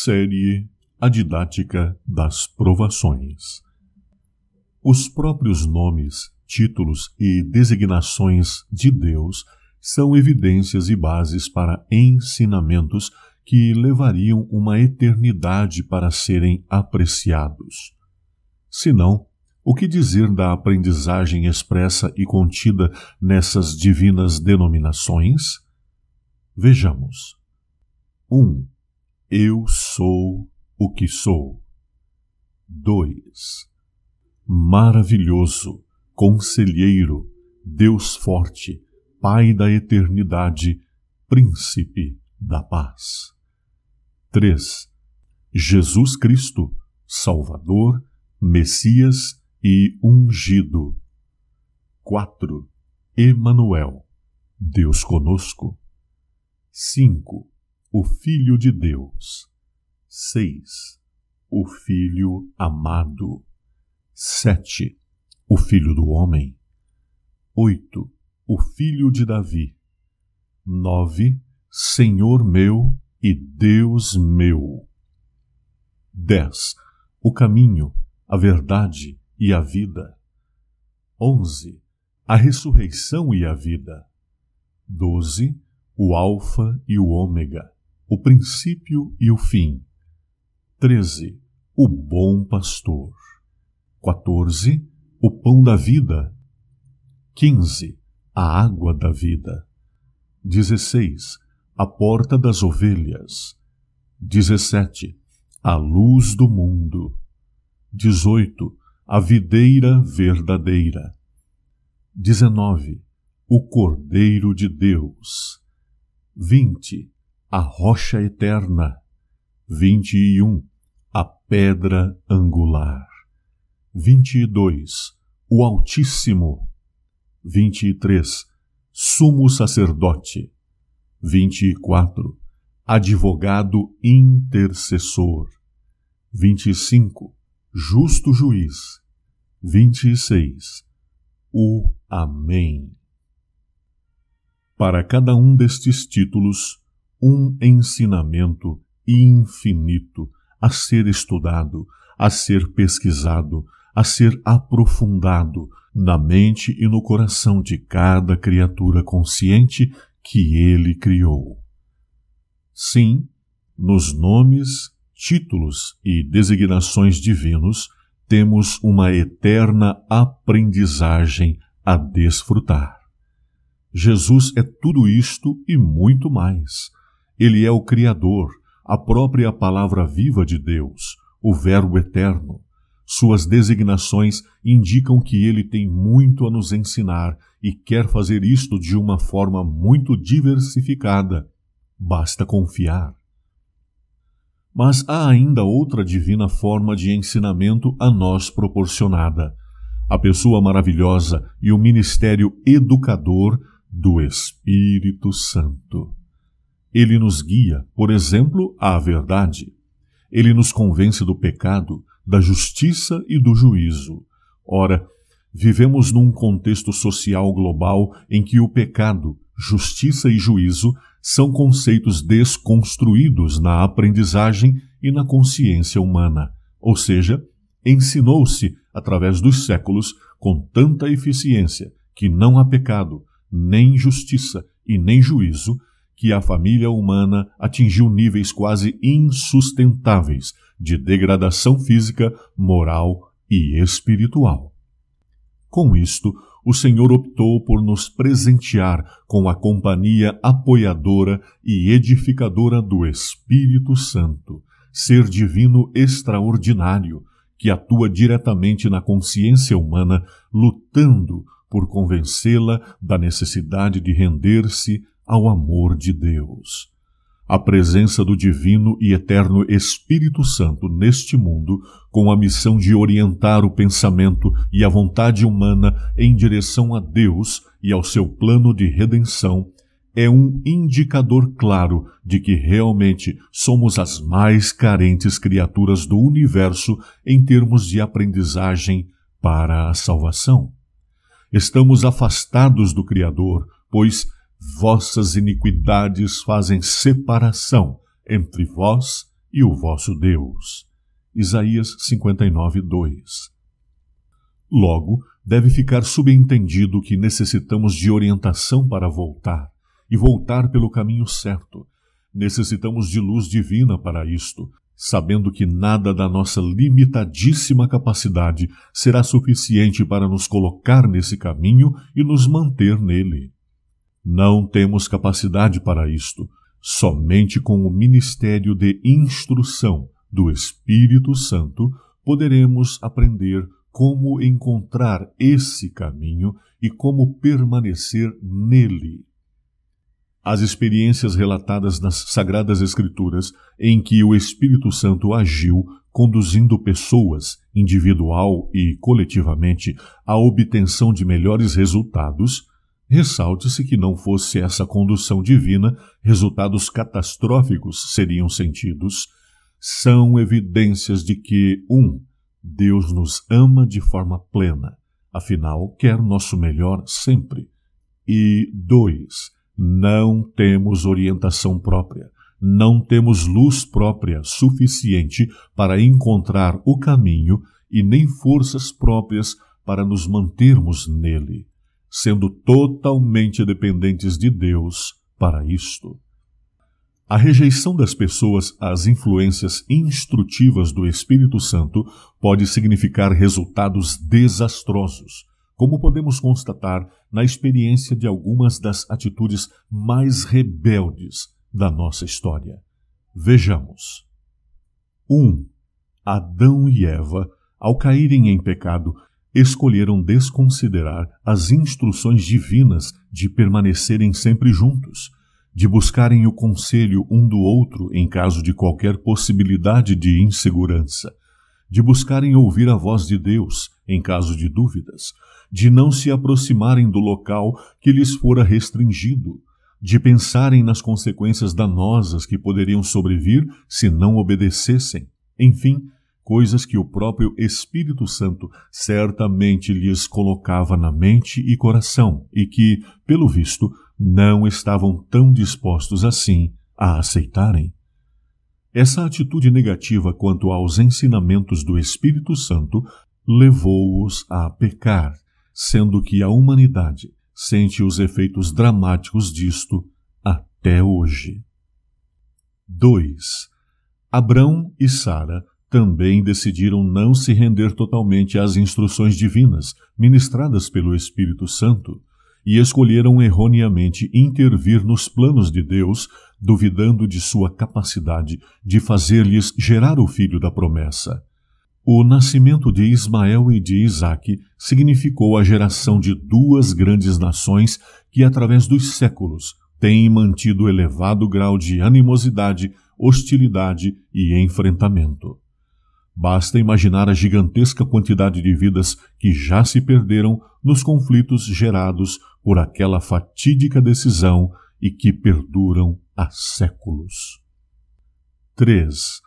Série A Didática das Provações. Os próprios nomes, títulos e designações de Deus são evidências e bases para ensinamentos que levariam uma eternidade para serem apreciados. Se não, o que dizer da aprendizagem expressa e contida nessas divinas denominações? Vejamos. 1. Eu sou o que sou. 2. Maravilhoso, conselheiro, Deus forte, Pai da eternidade, Príncipe da paz. 3. Jesus Cristo, Salvador, Messias e ungido. 4. Emanuel, Deus conosco. 5. O Filho de Deus. 6. O Filho amado. 7. O Filho do homem. 8. O Filho de Davi. 9. Senhor meu e Deus meu. 10. O caminho, a verdade e a vida. 11. A ressurreição e a vida. 12. O Alfa e o Ômega, o princípio e o fim. 13. O bom pastor. 14. O pão da vida. 15. A água da vida. 16. A porta das ovelhas. 17. A luz do mundo. 18. A videira verdadeira. 19. O Cordeiro de Deus. 20. A rocha eterna. 21. A pedra angular. 22. O Altíssimo. 23. Sumo sacerdote. 24. Advogado intercessor. 25. Justo juiz. 26. O Amém. Para cada um destes títulos, um ensinamento infinito a ser estudado, a ser pesquisado, a ser aprofundado na mente e no coração de cada criatura consciente que ele criou. Sim, nos nomes, títulos e designações divinos, temos uma eterna aprendizagem a desfrutar. Jesus é tudo isto e muito mais. Ele é o Criador, a própria palavra viva de Deus, o Verbo eterno. Suas designações indicam que ele tem muito a nos ensinar e quer fazer isto de uma forma muito diversificada. Basta confiar. Mas há ainda outra divina forma de ensinamento a nós proporcionada, a pessoa maravilhosa e o ministério educador do Espírito Santo. Ele nos guia, por exemplo, à verdade. Ele nos convence do pecado, da justiça e do juízo. Ora, vivemos num contexto social global em que o pecado, justiça e juízo são conceitos desconstruídos na aprendizagem e na consciência humana, ou seja, ensinou-se, através dos séculos, com tanta eficiência, que não há pecado, nem justiça e nem juízo, que a família humana atingiu níveis quase insustentáveis de degradação física, moral e espiritual. Com isto, o Senhor optou por nos presentear com a companhia apoiadora e edificadora do Espírito Santo, ser divino extraordinário, que atua diretamente na consciência humana, lutando por convencê-la da necessidade de render-se ao amor de Deus. A presença do divino e eterno Espírito Santo neste mundo, com a missão de orientar o pensamento e a vontade humana em direção a Deus e ao seu plano de redenção, é um indicador claro de que realmente somos as mais carentes criaturas do universo em termos de aprendizagem para a salvação. Estamos afastados do Criador, pois vossas iniquidades fazem separação entre vós e o vosso Deus. Isaías 59:2. Logo, deve ficar subentendido que necessitamos de orientação para voltar, e voltar pelo caminho certo. Necessitamos de luz divina para isto, sabendo que nada da nossa limitadíssima capacidade será suficiente para nos colocar nesse caminho e nos manter nele. Não temos capacidade para isto. Somente com o ministério de instrução do Espírito Santo poderemos aprender como encontrar esse caminho e como permanecer nele. As experiências relatadas nas Sagradas Escrituras em que o Espírito Santo agiu, conduzindo pessoas, individual e coletivamente, à obtenção de melhores resultados, ressalte-se que não fosse essa condução divina, resultados catastróficos seriam sentidos, são evidências de que, Deus nos ama de forma plena, afinal, quer nosso melhor sempre, e 2, não temos orientação própria, não temos luz própria suficiente para encontrar o caminho e nem forças próprias para nos mantermos nele, sendo totalmente dependentes de Deus para isto. A rejeição das pessoas às influências instrutivas do Espírito Santo pode significar resultados desastrosos, como podemos constatar na experiência de algumas das atitudes mais rebeldes da nossa história. Vejamos. 1. Adão e Eva, ao caírem em pecado, escolheram desconsiderar as instruções divinas de permanecerem sempre juntos, de buscarem o conselho um do outro em caso de qualquer possibilidade de insegurança, de buscarem ouvir a voz de Deus em caso de dúvidas, de não se aproximarem do local que lhes fora restringido, de pensarem nas consequências danosas que poderiam sobrevir se não obedecessem, enfim, coisas que o próprio Espírito Santo certamente lhes colocava na mente e coração e que, pelo visto, não estavam tão dispostos assim a aceitarem. Essa atitude negativa quanto aos ensinamentos do Espírito Santo levou-os a pecar, sendo que a humanidade sente os efeitos dramáticos disto até hoje. 2. Abrão e Sara também decidiram não se render totalmente às instruções divinas ministradas pelo Espírito Santo e escolheram erroneamente intervir nos planos de Deus, duvidando de sua capacidade de fazer-lhes gerar o filho da promessa. O nascimento de Ismael e de Isaque significou a geração de duas grandes nações que, através dos séculos, têm mantido elevado grau de animosidade, hostilidade e enfrentamento. Basta imaginar a gigantesca quantidade de vidas que já se perderam nos conflitos gerados por aquela fatídica decisão e que perduram há séculos. 3.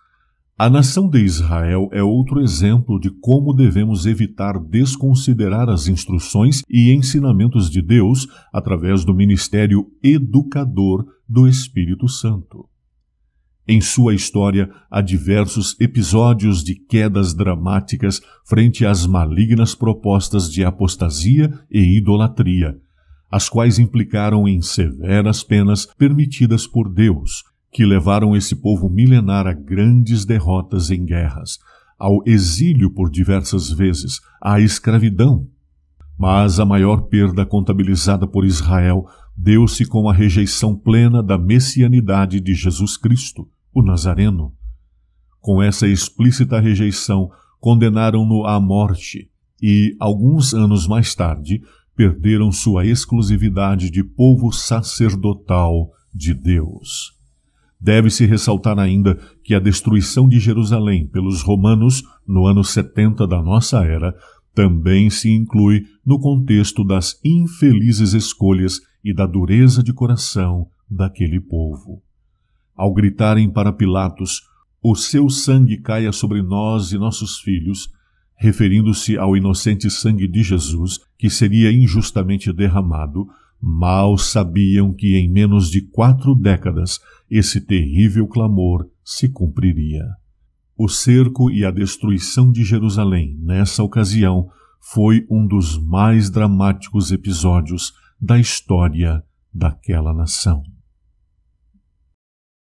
A nação de Israel é outro exemplo de como devemos evitar desconsiderar as instruções e ensinamentos de Deus através do ministério educador do Espírito Santo. Em sua história, há diversos episódios de quedas dramáticas frente às malignas propostas de apostasia e idolatria, as quais implicaram em severas penas permitidas por Deus, que levaram esse povo milenar a grandes derrotas em guerras, ao exílio por diversas vezes, à escravidão. Mas a maior perda contabilizada por Israel deu-se com a rejeição plena da messianidade de Jesus Cristo, o Nazareno. Com essa explícita rejeição, condenaram-no à morte e, alguns anos mais tarde, perderam sua exclusividade de povo sacerdotal de Deus. Deve-se ressaltar ainda que a destruição de Jerusalém pelos romanos no ano 70 da nossa era também se inclui no contexto das infelizes escolhas e da dureza de coração daquele povo. Ao gritarem para Pilatos, "O seu sangue caia sobre nós e nossos filhos", referindo-se ao inocente sangue de Jesus, que seria injustamente derramado, mal sabiam que em menos de 4 décadas esse terrível clamor se cumpriria. O cerco e a destruição de Jerusalém, nessa ocasião, foi um dos mais dramáticos episódios da história daquela nação.